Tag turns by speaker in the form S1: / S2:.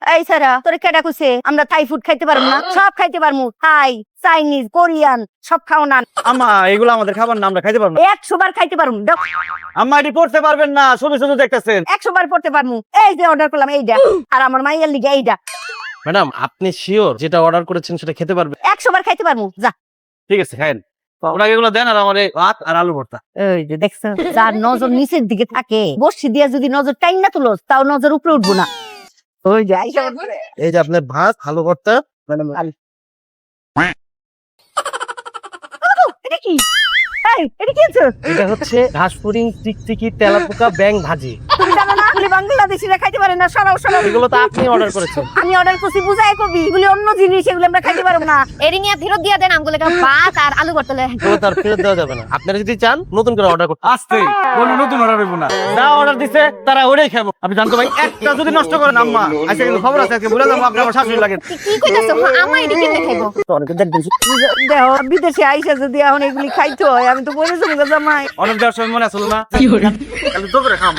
S1: এই সারা তোরে কেডা কইছে আমরা থাই ফুড খাইতে পারবো না? সব খাইতে পারমু, থাই, চাইনিজ, কোরিয়ান সব খাও না।
S2: আম্মা এগুলো আমাদের খাবার না, আমরা খাইতে পারবো না।
S1: 100 বার খাইতে পারমু,
S2: আম্মা এটি পড়তে পারবেন না, শুধু শুধু দেখতেছেন।
S1: 100 বার পড়তে পারমু। এই যে অর্ডার করলাম এইটা, আর আমার মাইয়ার লিগে এইটা।
S3: ম্যাডাম আপনি শিওর যেটা অর্ডার করেছেন সেটা খেতে পারবে?
S1: 100 বার খাইতে পারমু, যা।
S2: ঠিক আছে খাইন, ওনাকে এগুলো দেন আর আমার এই ভাত আর আলু ভর্তা।
S1: এই যে দেখছ, যার নজর নিচের দিকে থাকে, বসি দিয়া যদি নজর টাইন না তুলস তাও নজর উপরে উঠবো না। ওই যে আইসা বলছে।
S3: এই যে আপনার ভাত আলু ভর্তা।
S1: এটা কি? এই, এটা কি আছে?
S3: এটা হচ্ছে ঘাসফড়িং, টিকটিকি, তেলাপোকা, ব্যাং ভাজি।
S1: তুমি জানো না এগুলি বাংলাদেশিরা খাইতে পারে না, সরাও সরাও।
S3: এগুলো তো আপনি অর্ডার করেছেন।
S1: আমি অর্ডার করছি বুঝাই কবি, এগুলি অন্য জিনিস, এগুলি আমরা খাইতে পারবো না।
S4: এরিনিয়া ফেরত দিয়া দেন আমগুলো ভাত আর আলু ভর্তা লয়ে।
S3: এগুলো তার ফেরত দেওয়া যাবে না। আপনারা যদি চান নতুন করে অর্ডার করতে।
S2: আস্তে কোনো নতুন অর্ডার হইব না, যা অর্ডার দিছে তারা ওটাই খাবো। আপনি জানতো ভাই, একটা যদি নষ্ট করেন আম্মা আচ্ছা কিন্তু খবর আছে, আজকে বলে যাবো আপনি আমার শাশুড়ি লাগে।
S4: কি কইতাছো? আমার এডি কেমনে খাইবো?
S1: দেহ বিদেশে আইসা যদি এখন এগুলি খাইতে হয়, আমি তো বলেছিলাম জামাই।
S2: অর্ডার দেওয়ার সময় মনে আসলো না, তাহলে তো করে খাম।